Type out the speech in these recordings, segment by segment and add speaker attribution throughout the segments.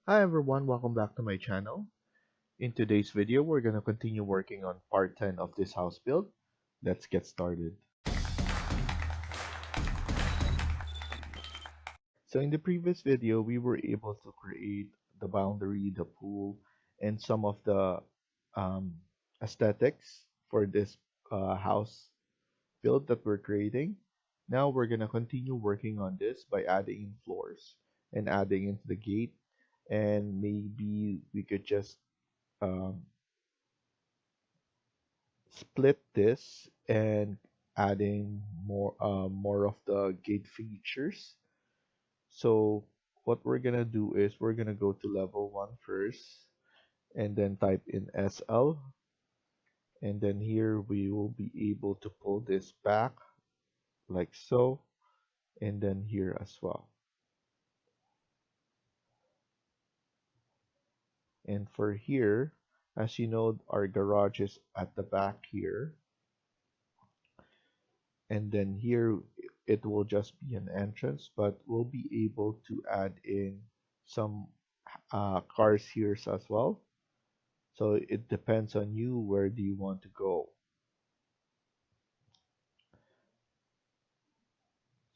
Speaker 1: Hi everyone, welcome back to my channel. In today's video, we're going to continue working on part 10 of this house build. Let's get started. So in the previous video, we were able to create the boundary, the pool, and some of the um, aesthetics for this house build that we're creating. Now we're going to continue working on this by adding in floors and adding into the gate, and maybe we could just um, split this and adding more of the gate features. So what we're gonna do is we're gonna go to level 1 first and then type in SL, and then here we will be able to pull this back like so, and then here as well. And for here, as you know, our garage is at the back here, and then here it will just be an entrance, but we'll be able to add in some cars here as well. So it depends on you, where do you want to go.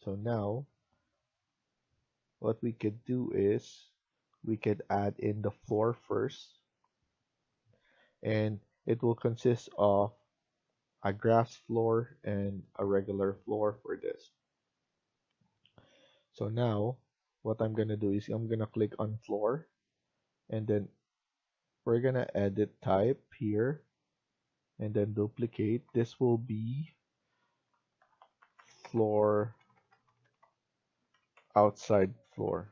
Speaker 1: So now what we could do is we could add in the floor first, and it will consist of a grass floor and a regular floor for this. So now what I'm gonna do is I'm gonna click on floor, and then we're gonna edit type here and then duplicate. This will be floor, outside floor.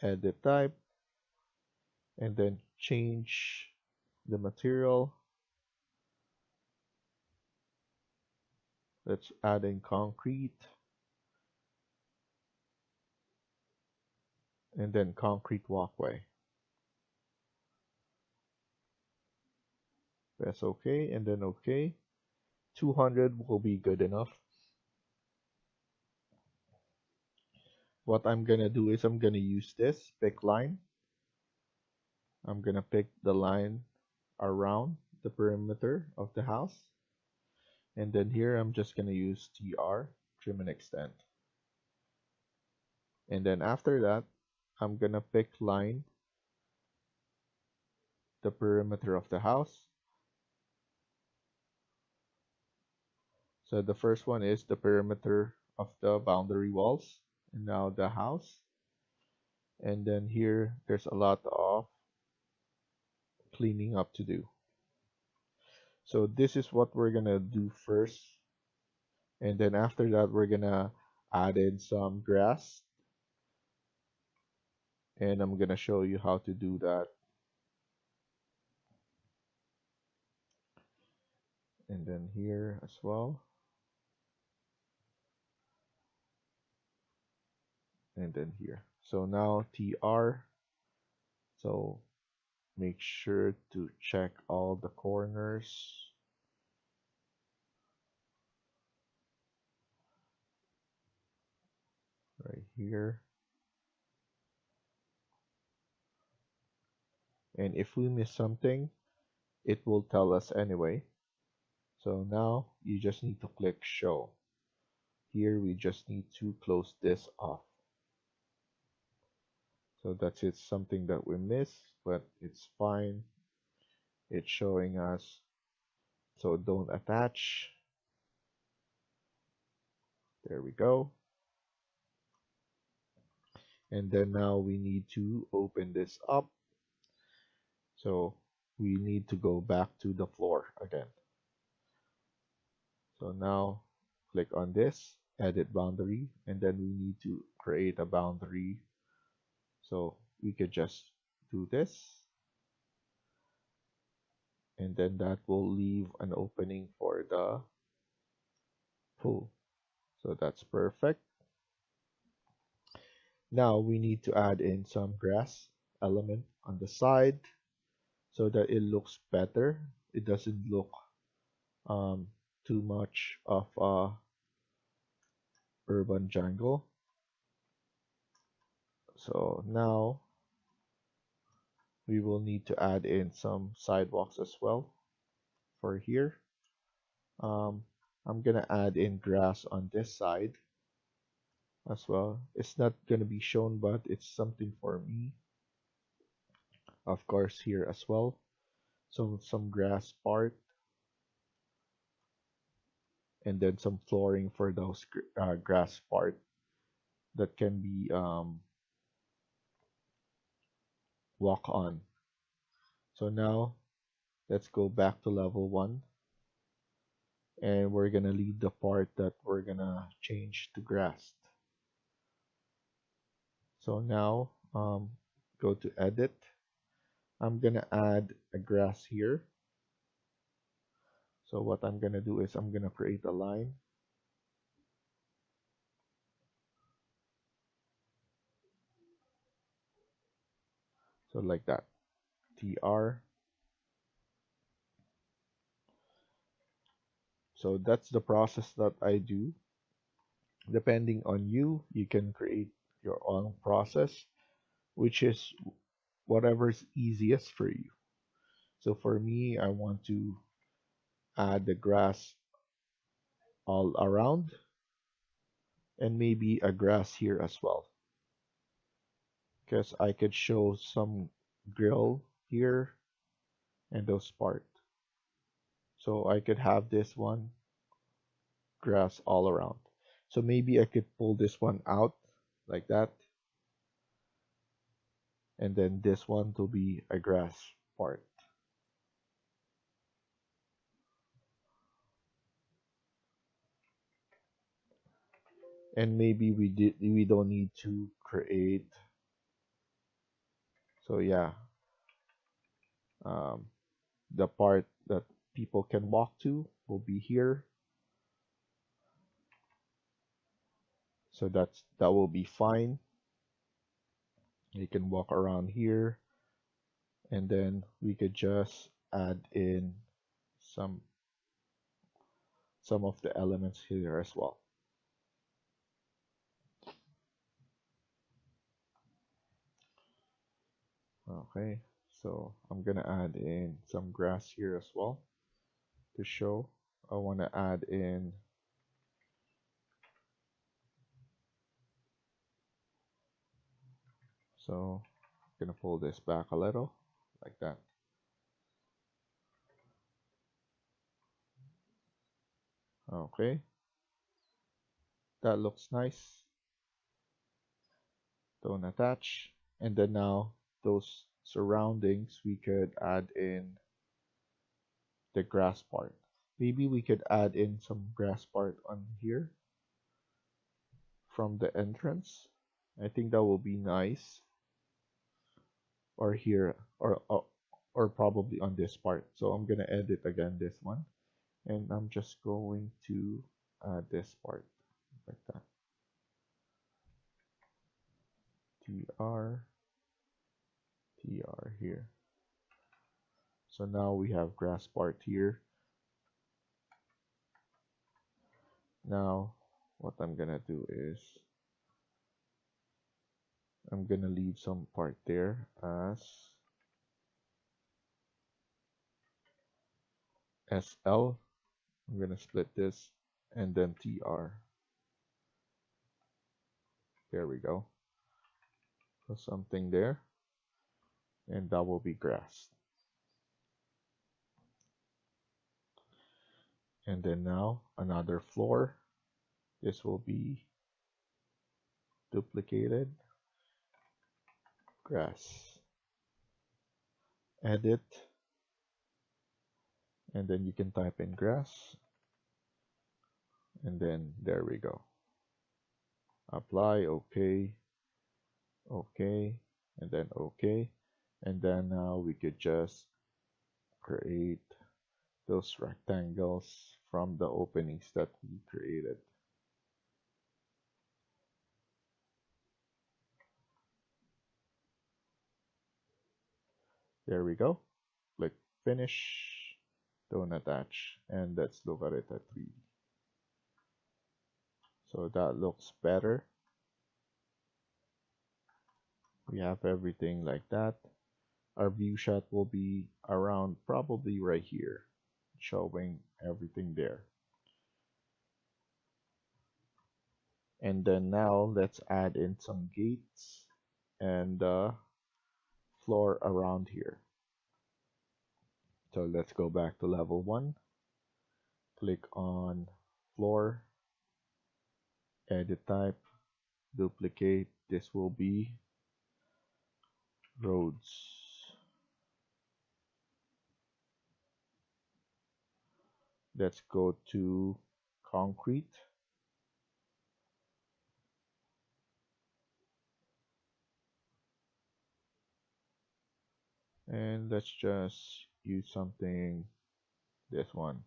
Speaker 1: Edit type and then change the material. Let's add in concrete and then concrete walkway. Press OK and then OK. 200 will be good enough. What I'm gonna do is I'm gonna use this pick line. I'm gonna pick the line around the perimeter of the house, and then here I'm just gonna use TR, trim and extend. And then after that, I'm gonna pick line the perimeter of the house. So the first one is the perimeter of the boundary walls, and now the house. And then here there's a lot of cleaning up to do. So this is what we're gonna do first, and then after that we're gonna add in some grass, and I'm gonna show you how to do that. And then here as well, and then here. So now TR, so make sure to check all the corners right here. And if we miss something, it will tell us anyway. So now you just need to click show. Here we just need to close this off. So that's it, something that we missed, but it's fine. It's showing us. So don't attach. There we go. And then now we need to open this up. So we need to go back to the floor again. So now click on this, edit boundary, and then we need to create a boundary. So we could just do this, and then that will leave an opening for the pool. So that's perfect. Now we need to add in some grass element on the side so that it looks better. It doesn't look too much of a urban jungle. So now we will need to add in some sidewalks as well for here. Um, I'm gonna add in grass on this side as well. It's not gonna be shown, but it's something for me, of course, here as well. So some grass part and then some flooring for those grass part that can be walk on. So now let's go back to level 1 and we're gonna leave the part that we're gonna change to grass. So now go to edit. I'm gonna add a grass here. So what I'm gonna do is I'm gonna create a line. So like that, TR. So that's the process that I do. Depending on you, you can create your own process, which is whatever's easiest for you. So for me, I want to add the grass all around and maybe a grass here as well because I could show some grill here and those part. So I could have this one grass all around. So maybe I could pull this one out like that and then this one to be a grass part. And maybe we don't need to create. So yeah, um, the part that people can walk to will be here. So that will be fine. You can walk around here, and then we could just add in some some of the elements here as well. Okay, so I'm gonna add in some grass here as well to show. I want to add in so I'm gonna pull this back a little like that. Okay, that looks nice. Don't attach. And then now those surroundings we could add in the grass part. Maybe we could add in some grass part on here from the entrance. I think that will be nice. Or here, or probably on this part. So I'm gonna edit again this one, and I'm just going to add this part like that. TR, TR here. So now we have grass part here. Now, what I'm gonna do is I'm gonna leave some part there as SL. I'm gonna split this and then TR. There we go. So something there, and that will be grass. And then now another floor. This will be duplicated. Grass. Edit. And then you can type in grass. And then there we go. Apply, okay, okay, and then okay. And then now we could just create those rectangles from the openings that we created. There we go. Click finish, don't attach, and let's look at it at 3D. So that looks better. We have everything like that. Our view shot will be around probably right here, showing everything there. And then now let's add in some gates and floor around here. So let's go back to level 1, click on floor, edit type, duplicate. This will be roads. Let's go to concrete. And let's just use something, this one.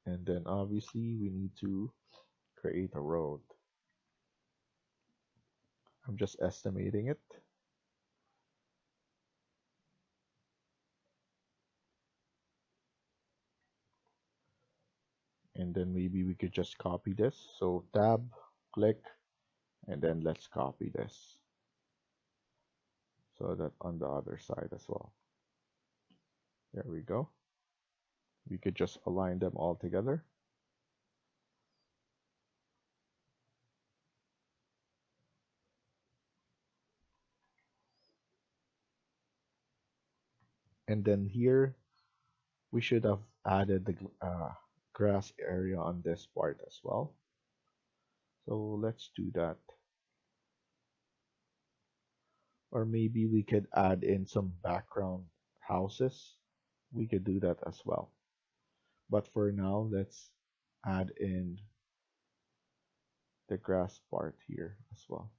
Speaker 1: And then obviously we need to create a road. I'm just estimating it. And then maybe we could just copy this. So tab, click, and then let's copy this. So that on the other side as well. There we go. We could just align them all together. And then here, we should have added the grass area on this part as well. So let's do that. Or maybe we could add in some background houses. We could do that as well. But for now, let's add in the grass part here as well,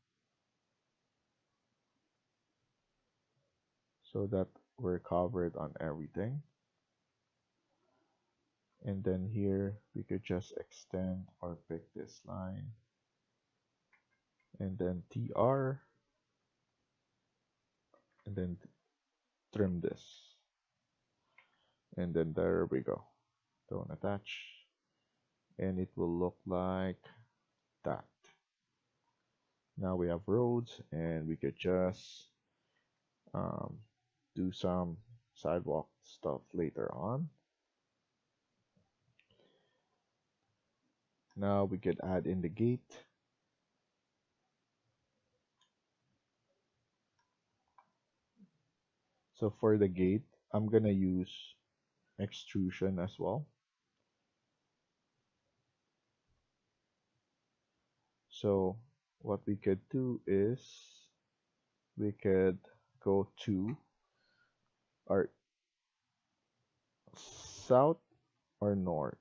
Speaker 1: so that we're covered on everything. And then here we could just extend or pick this line and then TR and then trim this, and then there we go. Don't attach, and it will look like that. Now we have roads, and we could just do some sidewalk stuff later on. Now we could add in the gate. So for the gate, I'm gonna use extrusion as well. So what we could do is we could go to our south or north.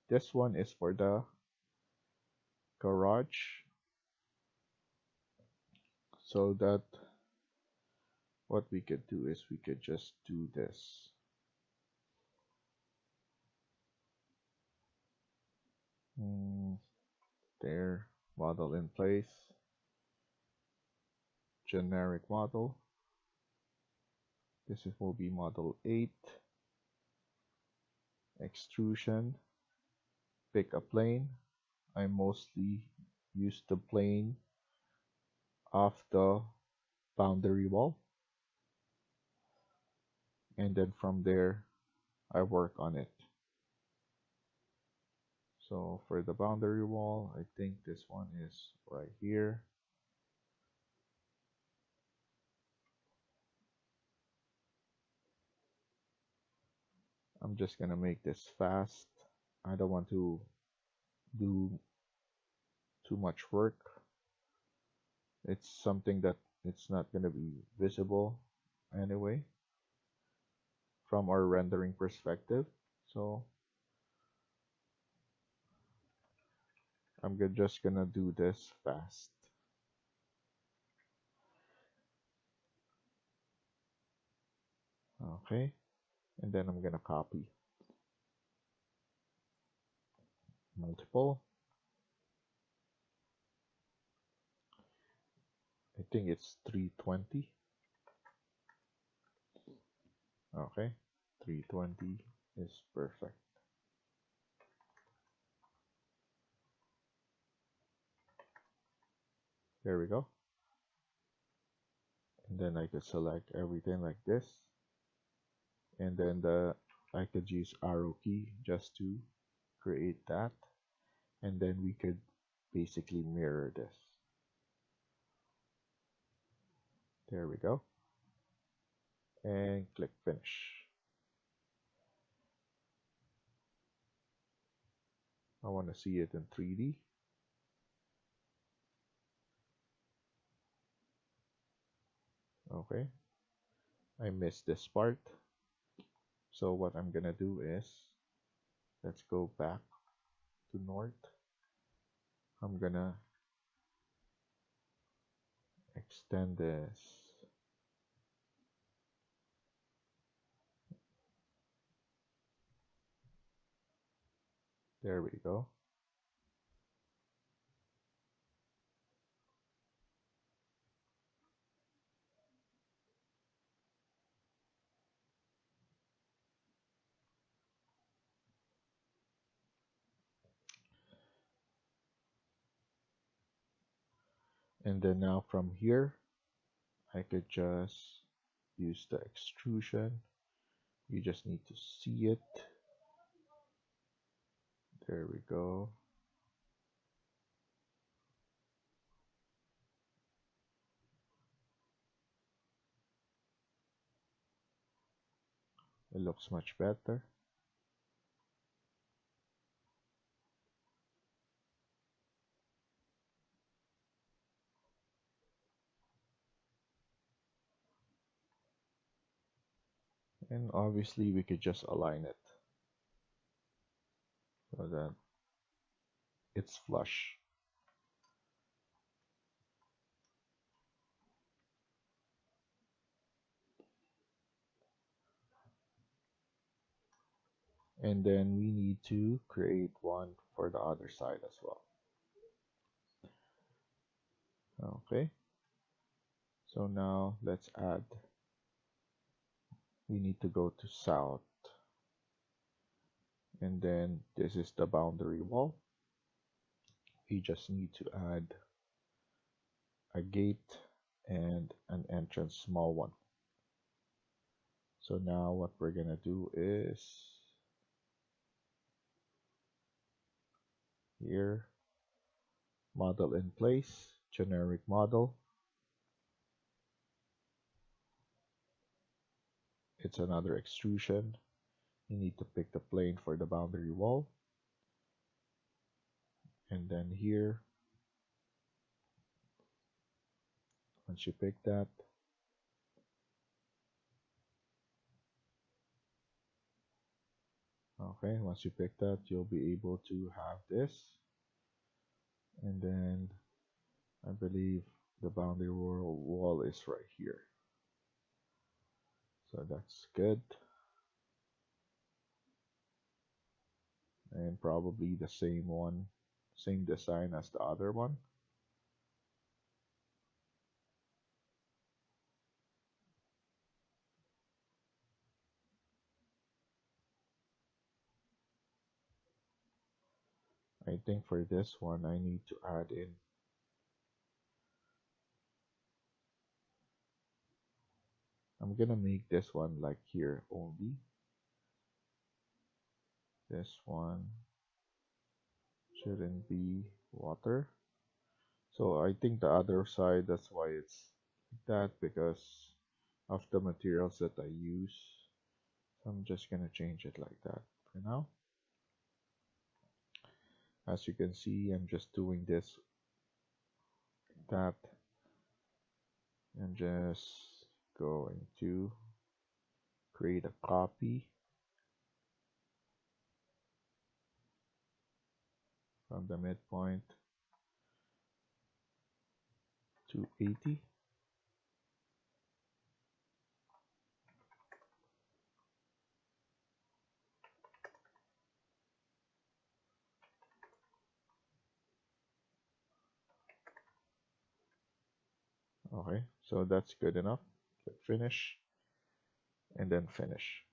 Speaker 1: This one is for the garage. So that what we could do is we could just do this. There, model in place, generic model. This will be model 8. Extrusion, pick a plane. I mostly use the plane of the boundary wall, and then from there I work on it. So for the boundary wall, I think this one is right here. I'm just gonna make this fast. I don't want to do too much work. It's something that it's not gonna be visible anyway from our rendering perspective. So I'm just gonna do this fast. Okay, and then I'm gonna copy multiple. I think it's 320. Okay, 320 is perfect. There we go. And then I could select everything like this. And then I could use arrow key just to create that. And then we could basically mirror this. There we go. And click finish. I want to see it in 3D. Okay. I missed this part. So what I'm gonna do is, let's go back to north. I'm gonna extend this. There we go. And then now from here, I could just use the extrusion. You just need to see it. There we go. It looks much better. And obviously we could just align it so that it's flush. And then we need to create one for the other side as well. Okay. So now let's add, we need to go to south. And then this is the boundary wall. We just need to add a gate and an entrance, small one. So now what we're gonna do is here, model in place, generic model. It's another extrusion. You need to pick the plane for the boundary wall. And then here, once you pick that, okay, once you pick that, you'll be able to have this. And then I believe the boundary wall is right here. So that's good. And probably the same one, same design as the other one. I think for this one, I need to add in I'm gonna make this one like here only. This one shouldn't be water. So I think the other side, that's why it's like that, because of the materials that I use. So I'm just gonna change it like that for now. As you can see, I'm just doing this like that. I'm just going to create a copy from the midpoint to 80. Okay, so that's good enough. Click finish and then finish.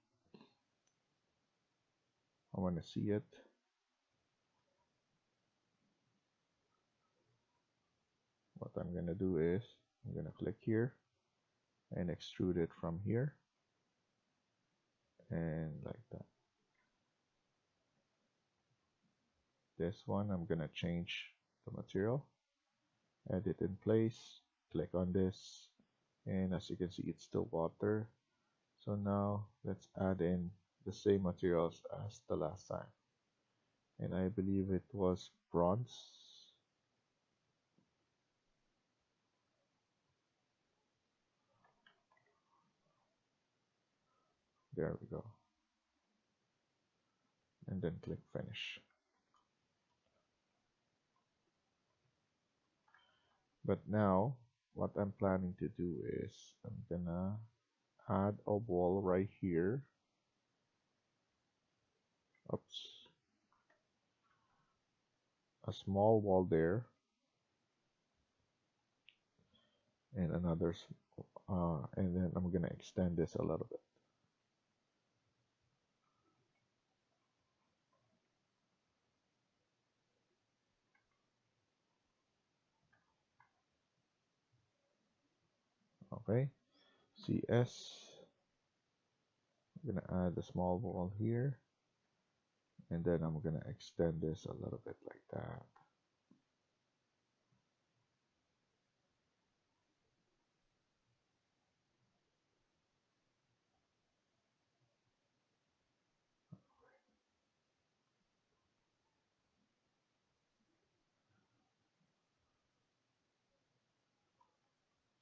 Speaker 1: I want to see it. What I'm going to do is I'm going to click here and extrude it from here and like that. This one I'm going to change the material, edit in place, click on this, and as you can see it's still water. So now let's add in the same materials as the last time, and I believe it was bronze. There we go, and then click finish. But now what I'm planning to do is I'm gonna add a wall right here. Oops. A small wall there and another and then I'm gonna extend this a little bit. Okay, CS. I'm gonna add a small wall here, and then I'm gonna extend this a little bit like that.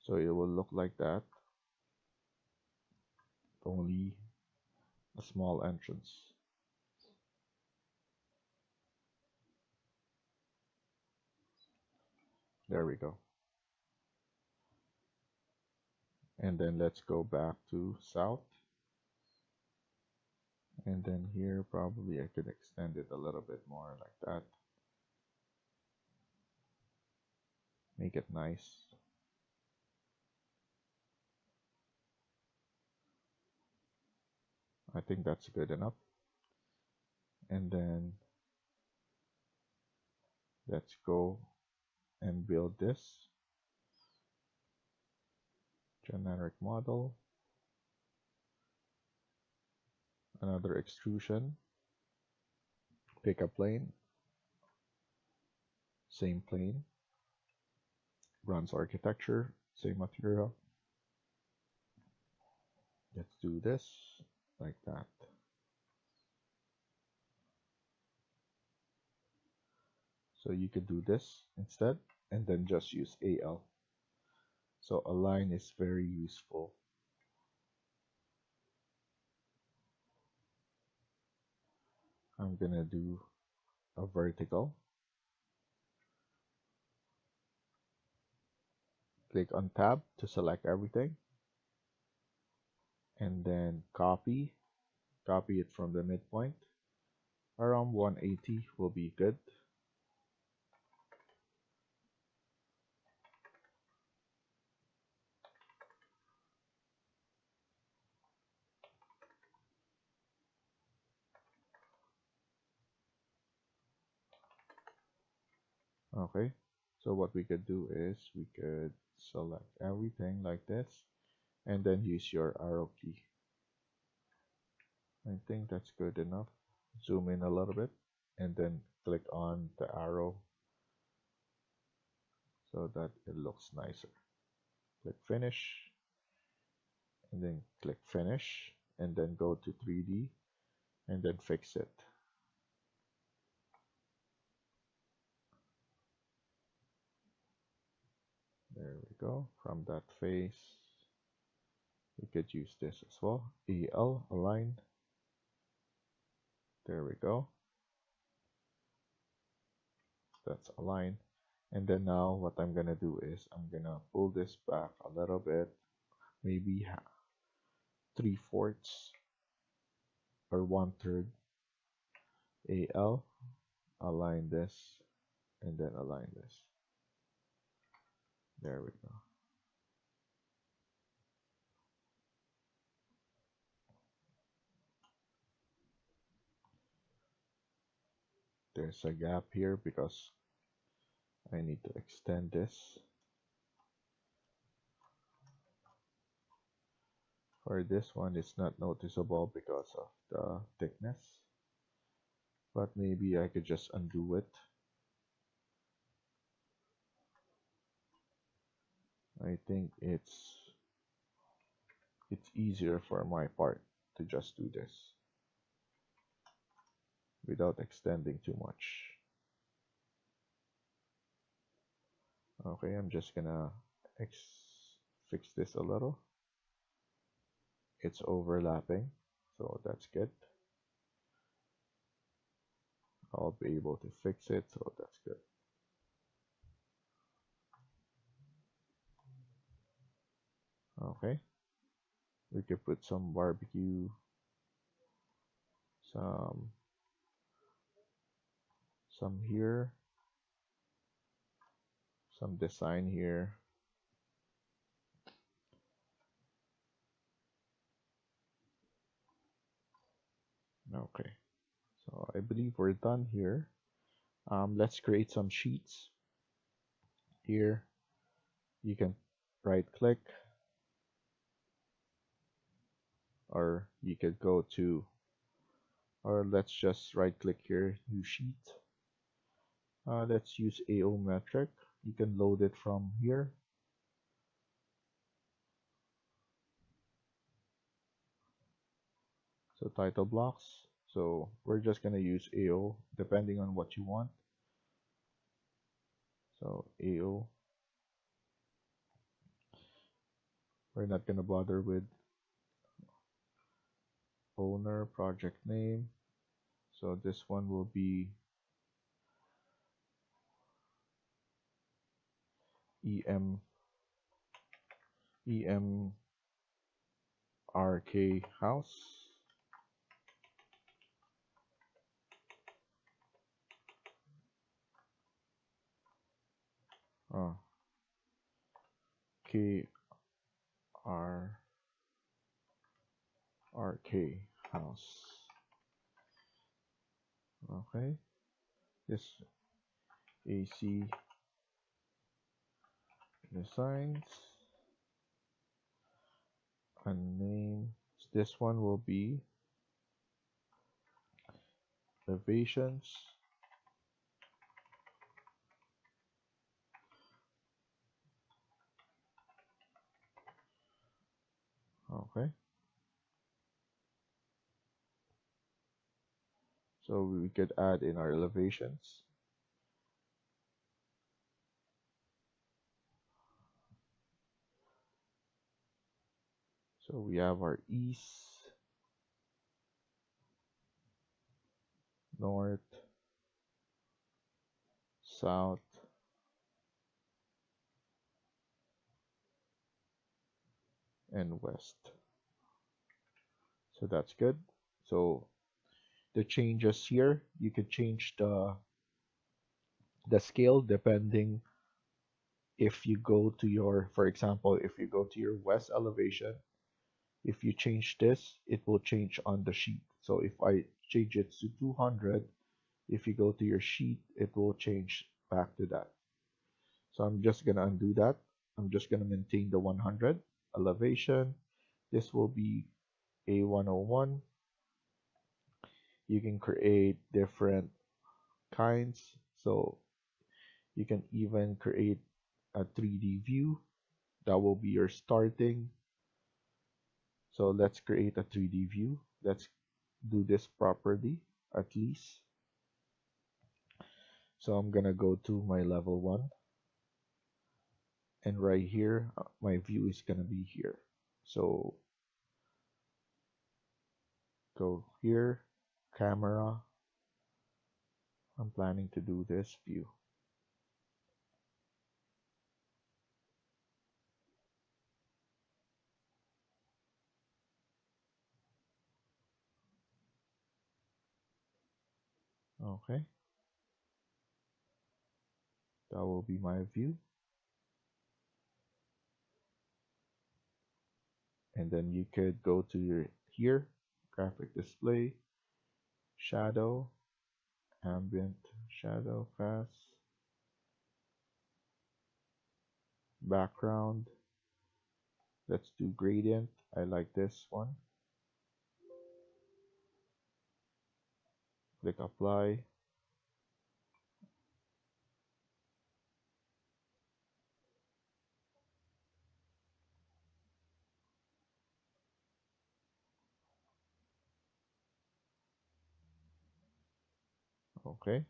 Speaker 1: So it will look like that, only a small entrance. There we go. And then let's go back to south. And then here probably I could extend it a little bit more like that. Make it nice. I think that's good enough. And then let's go and build this generic model. Another extrusion. Pick a plane. Same plane. Bronze architecture. Same material. Let's do this like that. So you could do this instead and then just use AL. So align is very useful. I'm gonna do a vertical. Click on tab to select everything and then copy it from the midpoint. Around 180 will be good. Okay, so what we could do is we could select everything like this and then use your arrow key. I think that's good enough. Zoom in a little bit and then click on the arrow so that it looks nicer. Click finish and then click finish and then go to 3D and then fix it. There we go. From that face, we could use this as well. EL, align. There we go. That's align. And then now what I'm gonna do is I'm gonna pull this back a little bit, maybe 3/4 or 1/3. AL, align this, and then align this. There we go. There's a gap here because I need to extend this. For this one, it's not noticeable because of the thickness, but maybe I could just undo it. I think it's easier for my part to just do this without extending too much. Okay, I'm just gonna fix this a little. It's overlapping, so that's good. I'll be able to fix it, so that's good. Okay, we could put some barbecue, some here, some design here. Okay, so I believe we're done here. Let's create some sheets. Here, you can right click, or you could go to, or let's just right click here, new sheet. Let's use AO metric. You can load it from here. So title blocks. So we're just gonna use AO depending on what you want. So AO. We're not gonna bother with owner, project name. So this one will be EMRK house. Oh, KRRK house. Okay. This AC designs and name. This one will be elevations. Okay. So we could add in our elevations. So we have our east, north, south, and west. So that's good. So the changes here, you could change the scale depending if you go to your, for example, if you go to your west elevation, if you change this, it will change on the sheet. So if I change it to 200, if you go to your sheet, it will change back to that. So I'm just gonna undo that. I'm just gonna maintain the 100 elevation. This will be A101. You can create different kinds. So you can even create a 3D view. That will be your starting. So let's create a 3D view. Let's do this properly at least. So I'm gonna go to my level 1. And right here, my view is gonna be here. So go here, camera. I'm planning to do this view. Okay, that will be my view. And then you could go to your here, graphic display, shadow, ambient shadow cast, background. Let's do gradient. I like this one. Click apply. Okay.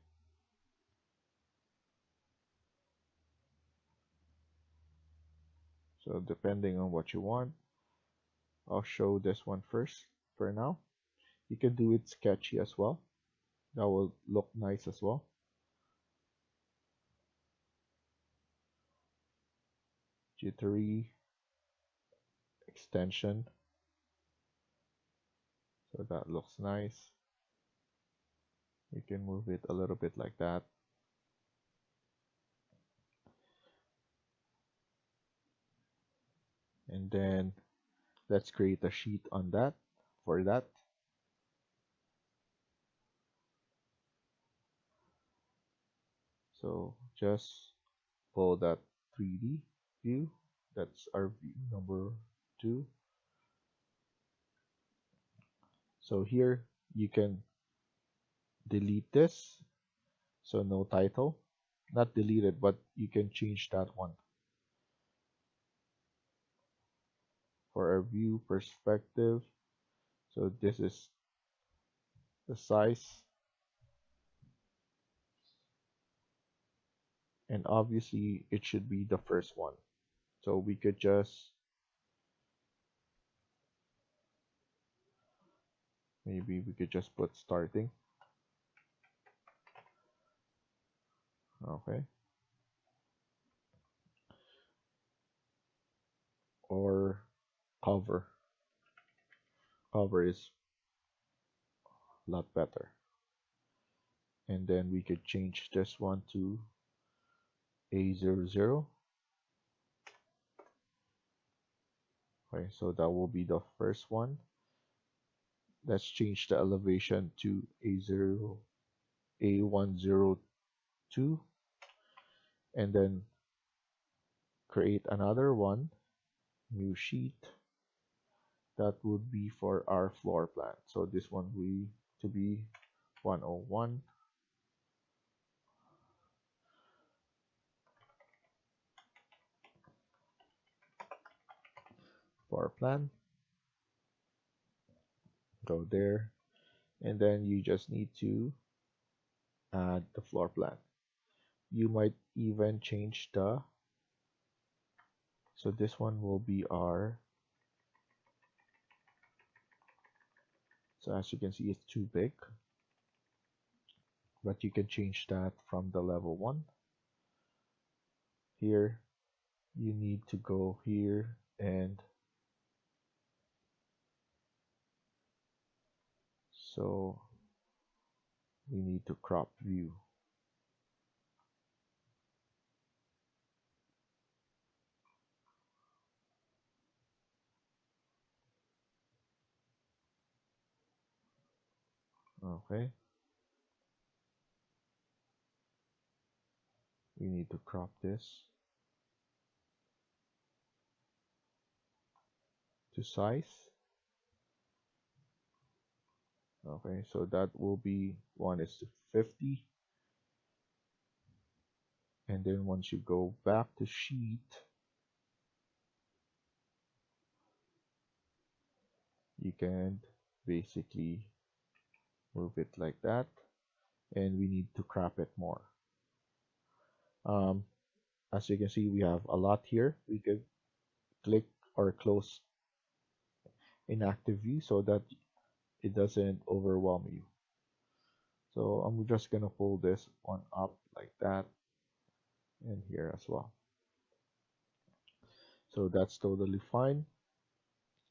Speaker 1: So depending on what you want, I'll show this one first for now. You can do it sketchy as well. That will look nice as well. Jittery extension. So that looks nice. You can move it a little bit like that. And then let's create a sheet on that for that. So just pull that 3D view. That's our view number 2. So here you can delete this. So no title. Not delete it, but you can change that one. For our view perspective, so this is the size. And obviously it should be the first one. So we could just maybe we could just put starting. Okay. Or cover. Cover is a lot better. And then we could change this one to A00. Okay, so that will be the first one. Let's change the elevation to A0, A102, and then create another one, new sheet. That would be for our floor plan. So this one will to be 101. Floor plan. Go there, and then you just need to add the floor plan. You might even change the, so this one will be our, so as you can see it's too big, but you can change that from the level 1. Here you need to go here and so we need to crop view. Okay, we need to crop this to size. Okay, so that will be 1:50. And then once you go back to sheet, you can basically move it like that, and we need to crop it more. As you can see, we have a lot here. We could click or close inactive view so that it doesn't overwhelm you. So I'm just gonna pull this one up like that, and here as well. So that's totally fine.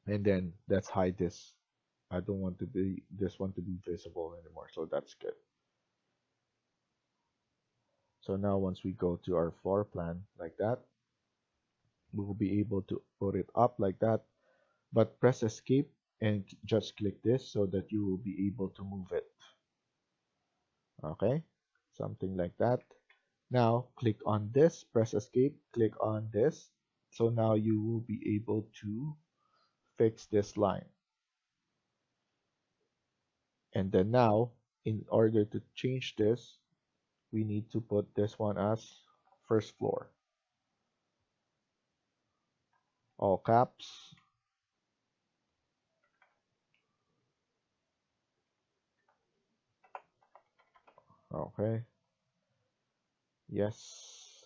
Speaker 1: And then let's hide this. I don't want this one to be visible anymore, so that's good. So now once we go to our floor plan like that, we will be able to put it up like that, but press escape and just click this so that you will be able to move it. Okay, something like that. Now click on this, press escape, click on this. So now you will be able to fix this line. And then now, in order to change this, we need to put this one as first floor. All caps. Okay. Yes.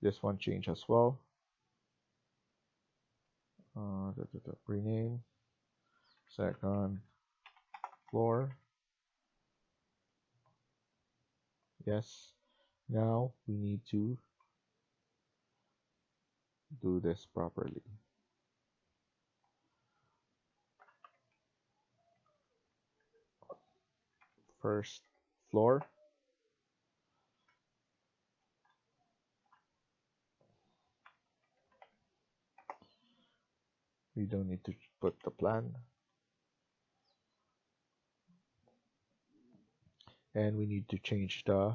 Speaker 1: This one change as well. Rename. Second floor. Yes. Now we need to do this properly. First floor. We don't need to put the plan. And we need to change the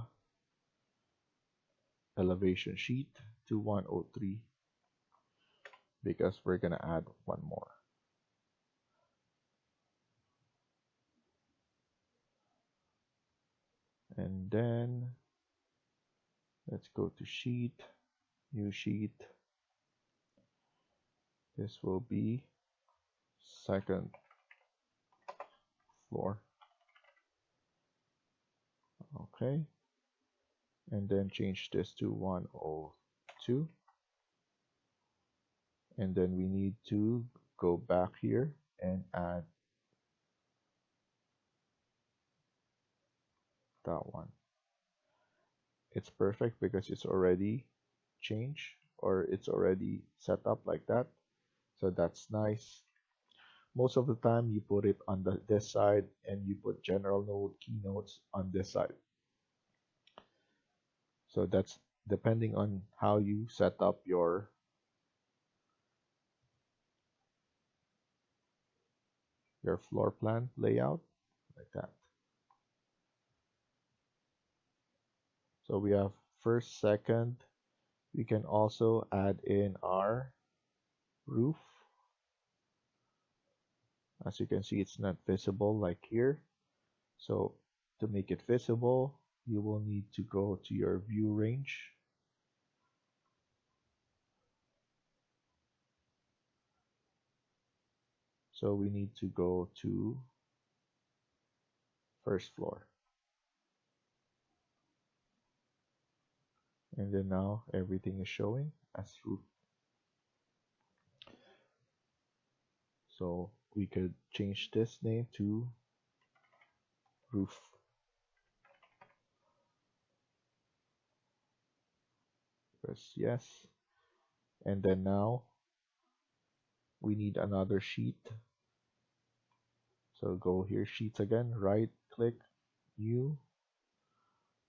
Speaker 1: elevation sheet to 103 because we're gonna add one more. And then let's go to sheet, new sheet. This will be second floor. Okay. And then change this to 102. And then we need to go back here and add that one. It's perfect because it's already changed or it's already set up like that. So that's nice. Most of the time you put it on this side and you put general node keynotes on this side. So that's depending on how you set up your floor plan layout like that. So we have first, second. We can also add in our roof. As you can see, it's not visible like here. So to make it visible, you will need to go to your view range. So we need to go to first floor. And then now everything is showing as roof. So we could change this name to roof. Press yes. And then now we need another sheet. So go here, sheets again, right click, new.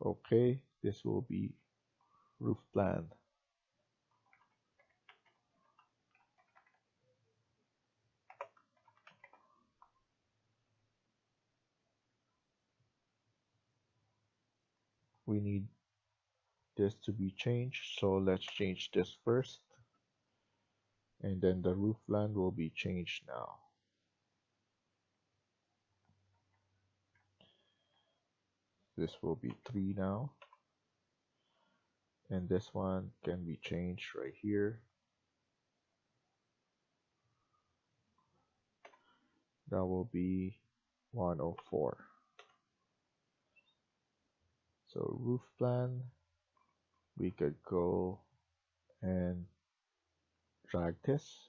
Speaker 1: Okay, this will be roof plan. We need this to be changed, so let's change this first. And then the roof plan will be changed now. This will be 3 now. And this one can be changed right here. That will be 104. So roof plan, we could go and drag this.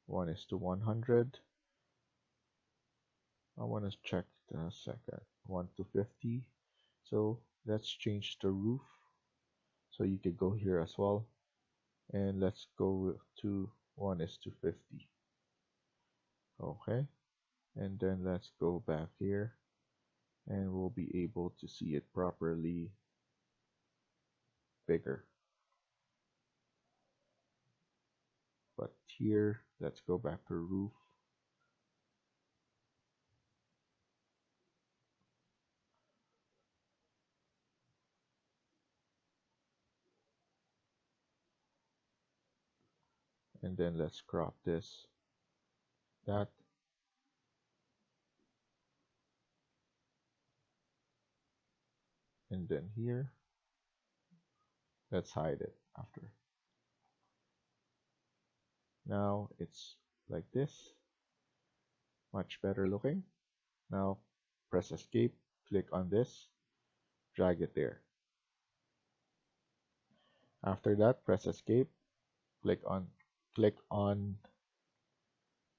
Speaker 1: 1:100. I want to check the second. 1:50. So let's change the roof. So you could go here as well. And let's go to 1:50. Okay. And then let's go back here and we'll be able to see it properly bigger. But here, let's go back to roof. And then let's crop this, that, and then here, let's hide it after. Now it's like this, much better looking. Now press escape, click on this, drag it there. After that, press escape, click on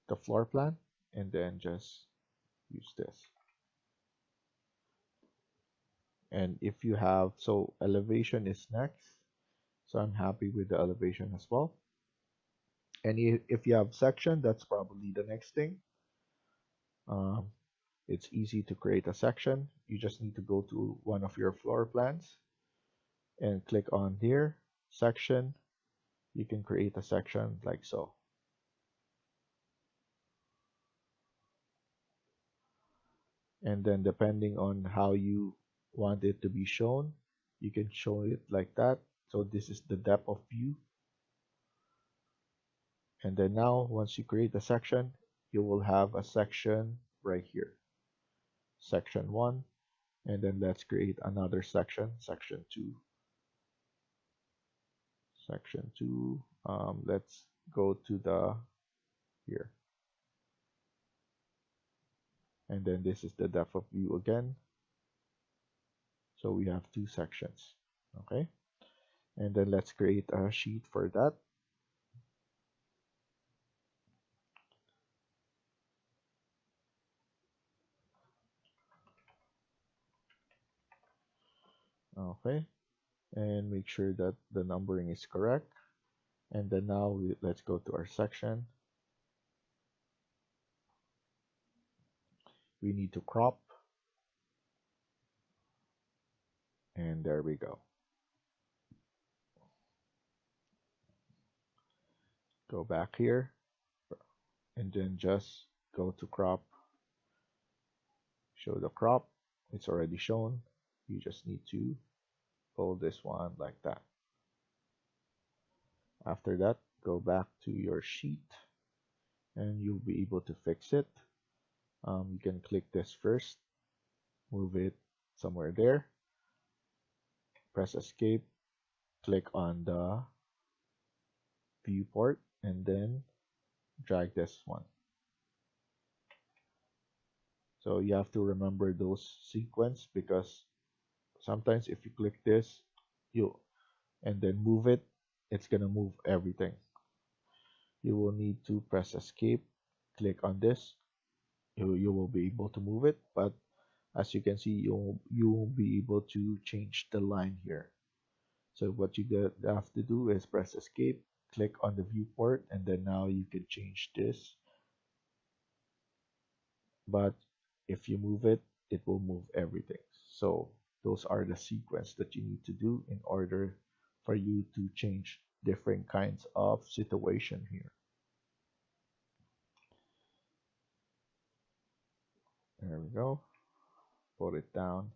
Speaker 1: the floor plan, and then just use this. And if you have, so elevation is next, so I'm happy with the elevation as well. And if you have section, that's probably the next thing. um, it's easy to create a section. You just need to go to one of your floor plans and click on here, section. You can create a section like so. And then depending on how you want it to be shown, you can show it like that. So this is the depth of view. And then now once you create a section, you will have a section right here, section 1. And then let's create another section, section 2. Section 2, let's go to the here. And then this is the depth of view again. So we have 2 sections. Okay. And then let's create a sheet for that. Okay. And make sure that the numbering is correct. And then now let's go to our section. We need to crop. And there we go. Go back here. And then just go to crop. Show the crop. It's already shown. You just need to hold this one like that. After that, go back to your sheet and you'll be able to fix it. You can click this first, move it somewhere there, press escape, click on the viewport, and then drag this one. So you have to remember those sequence, because sometimes if you click this and then move it, it's gonna move everything. You will need to press escape, click on this, you will be able to move it, but as you can see, you won't be able to change the line here. So what you have to do is press escape, click on the viewport, and then now you can change this. But if you move it, it will move everything. So those are the sequence that you need to do in order for you to change different kinds of situation here. There we go. Put it down.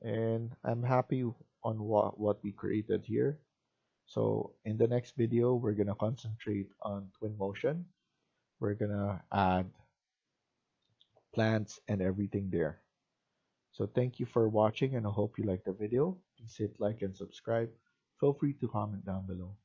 Speaker 1: And I'm happy on what we created here. So in the next video, we're gonna concentrate on Twinmotion. We're gonna add plants and everything there. So thank you for watching, and I hope you liked the video. Please hit like and subscribe. Feel free to comment down below.